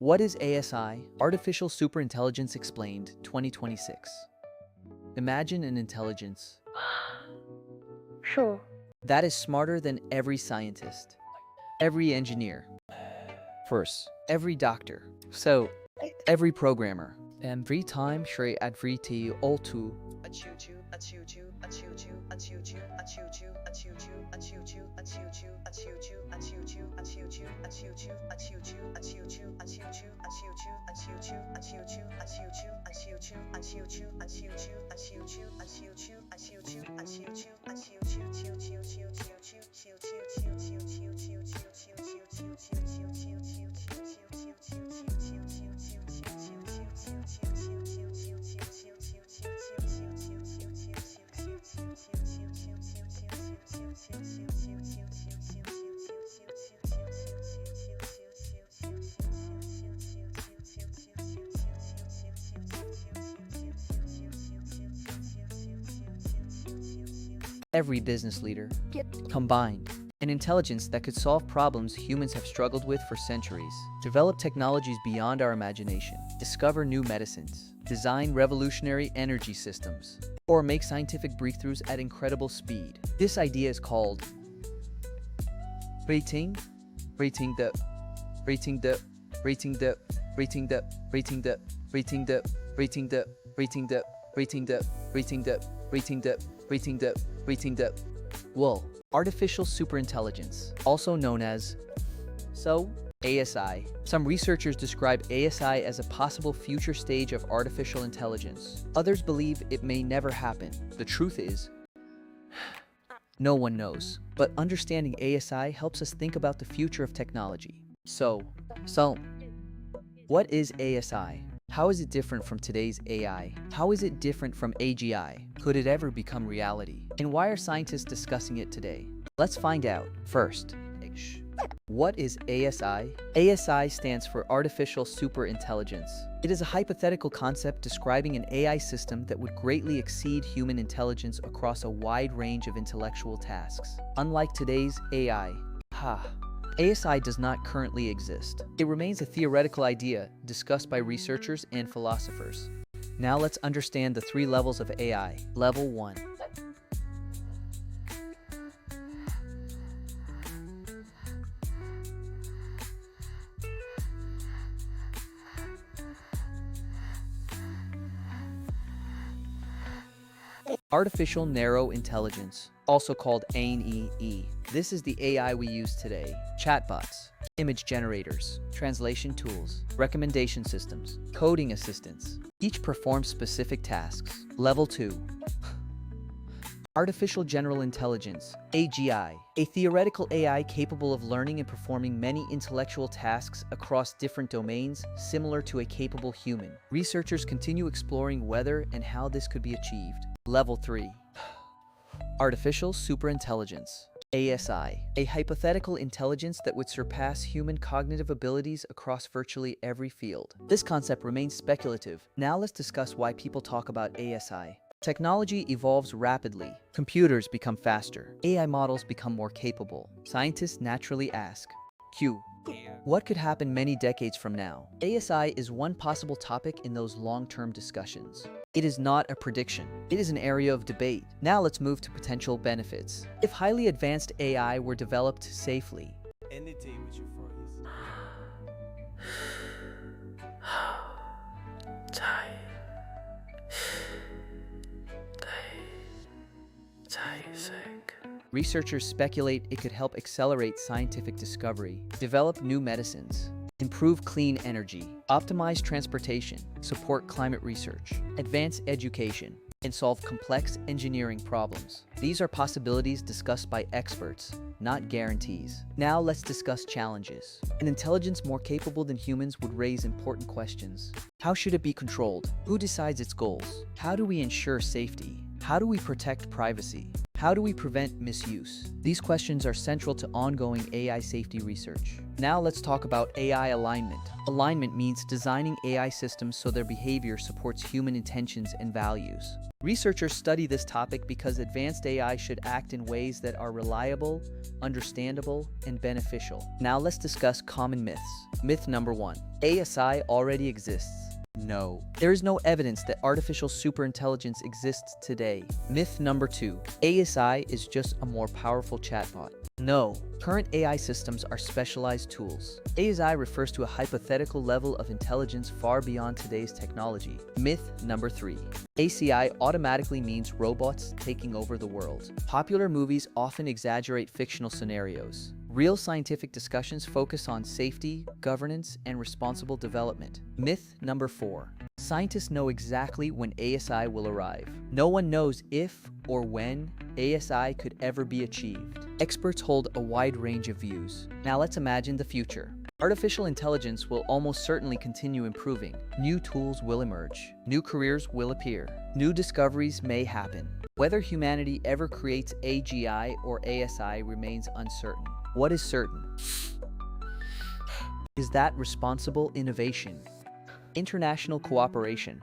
What is ASI? Artificial Superintelligence Explained, 2026. Imagine an intelligence Sure. that is smarter than every scientist, every engineer, first, every doctor, so every programmer, every time Shri Advriti Oltu. Every business leader, combined, an intelligence that could solve problems humans have struggled with for centuries, develop technologies beyond our imagination, discover new medicines, design revolutionary energy systems, or make scientific breakthroughs at incredible speed. This idea is called rating the well, artificial superintelligence, also known as ASI. Some researchers describe ASI as a possible future stage of artificial intelligence. Others believe it may never happen. The truth is, no one knows. But understanding ASI helps us think about the future of technology. So, what is ASI? How is it different from today's AI? How is it different from AGI? Could it ever become reality? And why are scientists discussing it today? Let's find out. First, what is ASI? ASI stands for Artificial Superintelligence. It is a hypothetical concept describing an AI system that would greatly exceed human intelligence across a wide range of intellectual tasks. Unlike today's AI, ASI does not currently exist. It remains a theoretical idea discussed by researchers and philosophers. Now let's understand the three levels of AI. Level 1. Artificial Narrow Intelligence, also called ANE. This is the AI we use today. Chatbots, image generators, translation tools, recommendation systems, coding assistants. Each performs specific tasks. Level 2. Artificial General Intelligence, AGI, a theoretical AI capable of learning and performing many intellectual tasks across different domains, similar to a capable human. Researchers continue exploring whether and how this could be achieved. Level 3. Artificial Superintelligence, ASI, a hypothetical intelligence that would surpass human cognitive abilities across virtually every field. This concept remains speculative. Now let's discuss why people talk about ASI. Technology evolves rapidly. Computers become faster. AI models become more capable. Scientists naturally ask, what could happen many decades from now? ASI is one possible topic in those long-term discussions. It is not a prediction. It is an area of debate. Now let's move to potential benefits. If highly advanced AI were developed safely, researchers speculate it could help accelerate scientific discovery, develop new medicines, improve clean energy, optimize transportation, support climate research, advance education, and solve complex engineering problems. These are possibilities discussed by experts, not guarantees. Now let's discuss challenges. An intelligence more capable than humans would raise important questions. How should it be controlled? Who decides its goals? How do we ensure safety? How do we protect privacy? How do we prevent misuse? These questions are central to ongoing AI safety research. Now let's talk about AI alignment. Alignment means designing AI systems so their behavior supports human intentions and values. Researchers study this topic because advanced AI should act in ways that are reliable, understandable, and beneficial. Now let's discuss common myths. Myth number 1. ASI already exists. No. There is no evidence that artificial superintelligence exists today. Myth number 2. ASI is just a more powerful chatbot. No. Current AI systems are specialized tools. ASI refers to a hypothetical level of intelligence far beyond today's technology. Myth number 3. ACI automatically means robots taking over the world. Popular movies often exaggerate fictional scenarios. Real scientific discussions focus on safety, governance, and responsible development. Myth number 4. Scientists know exactly when ASI will arrive. No one knows if or when ASI could ever be achieved. Experts hold a wide range of views. Now let's imagine the future. Artificial intelligence will almost certainly continue improving. New tools will emerge. New careers will appear. New discoveries may happen. Whether humanity ever creates AGI or ASI remains uncertain. What is certain is that responsible innovation, international cooperation,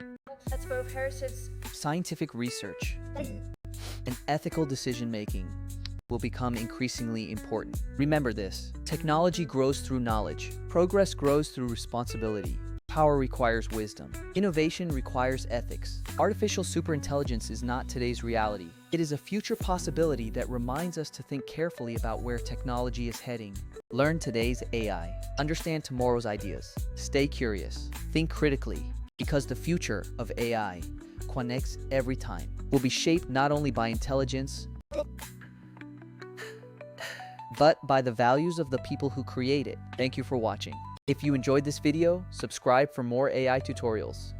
That's both heritage. scientific research, and ethical decision-making will become increasingly important. Remember this: technology grows through knowledge, progress grows through responsibility, power requires wisdom, innovation requires ethics. Artificial superintelligence is not today's reality. It is a future possibility that reminds us to think carefully about where technology is heading. Learn today's AI. Understand tomorrow's ideas. Stay curious. Think critically, because the future of AI connects every time will be shaped not only by intelligence, but by the values of the people who create it. Thank you for watching. If you enjoyed this video, subscribe for more AI tutorials.